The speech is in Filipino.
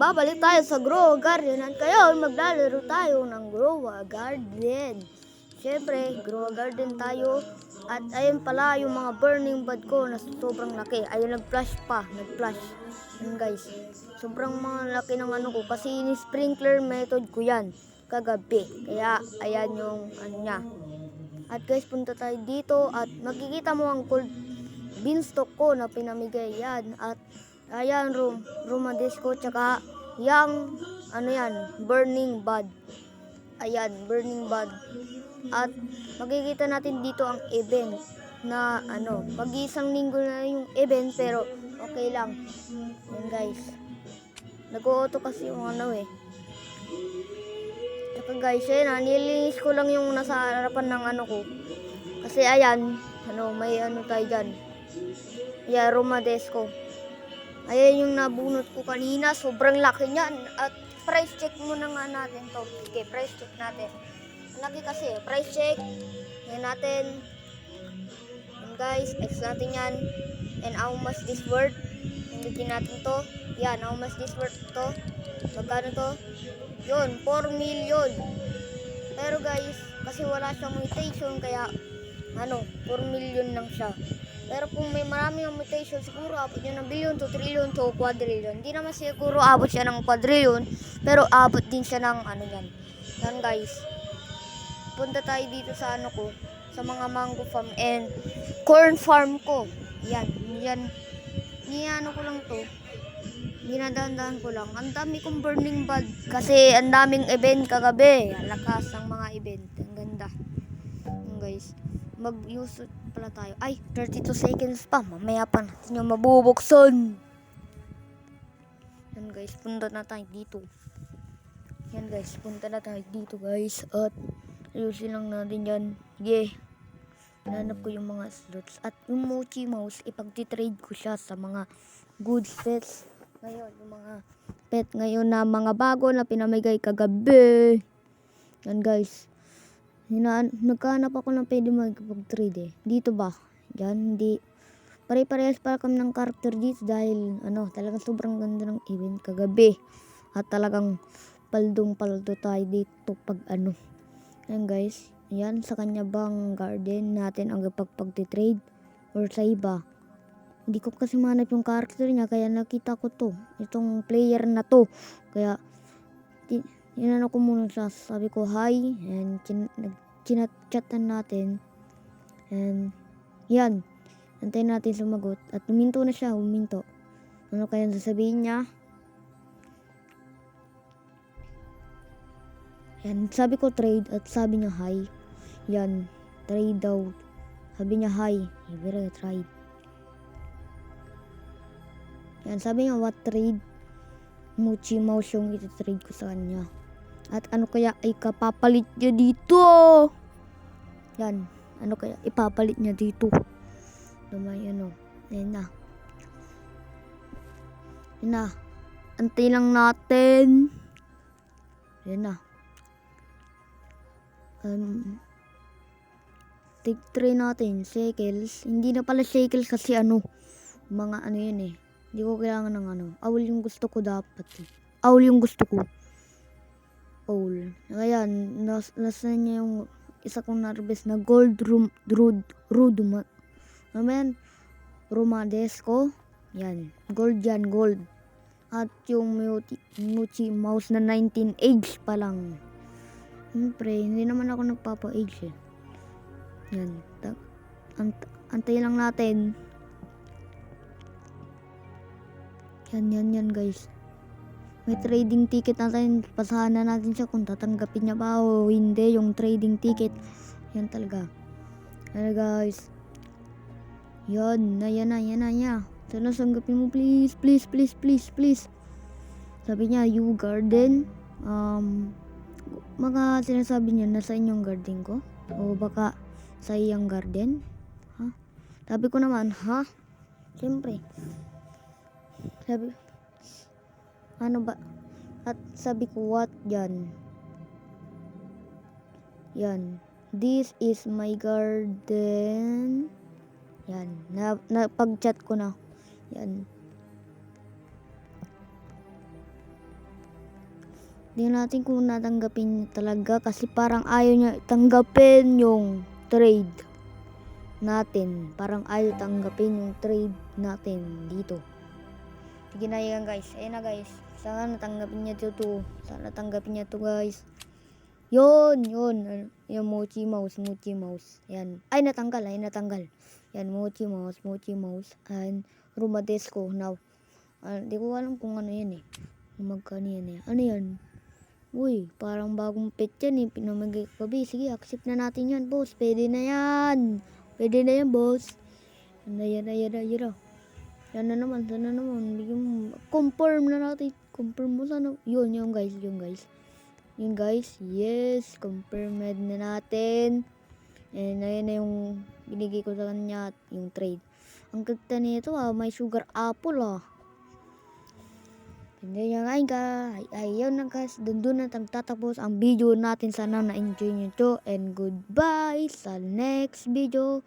babalik tayo sa Grow Garden at ngayon maglalaro tayo ng Grow Garden. Siyempre, Grow Garden tayo at ayun pala yung mga burning bud ko na sobrang laki. Ayun nag-flash pa, nag-flash. Yun guys, sobrang mga laki ng ano ko kasi ni-sprinkler method ko yan kagabi. Kaya ayan yung ano niya. At guys, punta tayo dito at makikita mo ang cold beanstalk ko na pinamigay yan at ayan, Romadesco, tsaka yung, ano yan, burning bud. Ayan, burning bud. At makikita natin dito ang event na, mag-iisang linggo na yung event, pero okay lang. Yan guys. Nag-auto kasi yung Tsaka guys, nilinis ko lang yung nasa harapan ng ko. Kasi ayan, may tayo dyan. Yeah, Romadesco. Ayan yung nabunot ko kanina. Sobrang laki niyan. At price check muna nga natin to. Okay, price check natin. Laki kasi. Price check. Yan natin. And guys, X natin yan. And how much this worth? Hindutin natin to. Yan, how much this worth to? Magkano to? Yun, 4 million. Pero guys, kasi wala siyang mutation, kaya 4 million lang siya. Pero kung may maraming mutation, siguro abot niya ng billion to trillion to quadrillion. Hindi naman siguro abot siya ng quadrillion, pero abot din siya ng yan. Yan guys. Punta tayo dito sa ko, sa mga mango farm and corn farm ko. Yan ko lang to. Ginadaan ko lang. Ang dami kong burning bud kasi ang daming event kagabi. Lakas ang mga event. Ang ganda. Yan guys. Mag-use pala tayo. Ay, 32 seconds pa. Mamaya pa natin yung mabubuksan. Yan guys, punta na tayo dito. Yan guys, punta na tayo dito guys. At ayusin lang natin yan. Sige. Nanap ko yung mga slots. At yung Mochi Mouse, ipagtitrade ko siya sa mga good pets. Ngayon, yung mga pet ngayon na mga bago na pinamigay kagabi. Yan guys. Nagkahanap ako ng pwede mag-trade Dito ba? Yan, hindi. Pare-parehas para kami ng character dito dahil talagang sobrang ganda ng event kagabi. At talagang paldong-paldo tayo dito pag Yan guys. Yan, sa kanya bang garden natin ang pag-trade or sa iba? Hindi ko kasi manap yung character niya kaya nakita ko to. Itong player na to. Kaya inano ko muna siya, sabi ko hi, and chinat-chatan natin, and yan, antayin natin sumagot, at huminto na siya, ano kaya sasabihin niya. Yan, sabi ko trade, at sabi niya hi. Yan, trade daw, sabi niya hi, very trade. Yan, sabi niya what trade? Mochi Mouse yung iti-trade ko sa kanya. At ano kaya ay kapapalit niya dito? Yan. Ano kaya ipapalit niya dito? Lumay Ayan na. Yan na. Antay lang natin. Yan na. Take 3 natin. Shekels. Hindi na pala shekels kasi mga yun Hindi ko kailangan ng Owl yung gusto ko dapat. Owl yung gusto ko. Owl. Ayan, nasa niya yung isa kong narbes na gold Romadesco. Yan, gold yan, gold. At yung Mochi Mouse na 19 age pa lang. Siyempre, hindi naman ako nagpapa-age Yan, antay lang natin. Yan guys. May trading ticket natin. Pasahan na natin siya kung tatanggapin niya ba o hindi yung trading ticket. Yan talaga. Yan guys. Yan na. Sana sanggapin mo please. Sabi niya, you garden. Mga sinasabi niya nasa inyong garden ko. O baka sa iyang garden. Ha? Sabi ko naman, ha? Siyempre. Sabi, ba? At sabi ko, what yan? Yan. This is my garden. Yan. Pag-chat ko na. Yan. Tingnan natin kung natanggapin niya talaga kasi parang ayaw niya tanggapin yung trade natin. Parang ayaw tanggapin yung trade natin dito. Sige na yan guys. Ayan na guys. Sana natanggapin niya to. Sana natanggapin niya to guys. Yun. Yung Mochi Mouse. Yan. Ay natanggal. Yan Mochi Mouse. And Rumadesco now. Di ko alam kung ano yan eh. Magkano yan eh. Ano yan? Uy, parang bagong pet yan eh. Pinamagay gabi. Sige, accept na natin yan, boss. Pwede na yan, boss. Yan na. Yan na naman. Bigyan mo. Confirm na natin. Confirm mo sana. Yun guys. Yun guys. Yes, confirmed na natin. And ayun na yung binigay ko sa kanya. Yung trade. Ang ganda nito may sugar apple Hindi nga ayun na guys, doon na tatapos ang video natin. Sana na-enjoy nyo to and goodbye sa next video.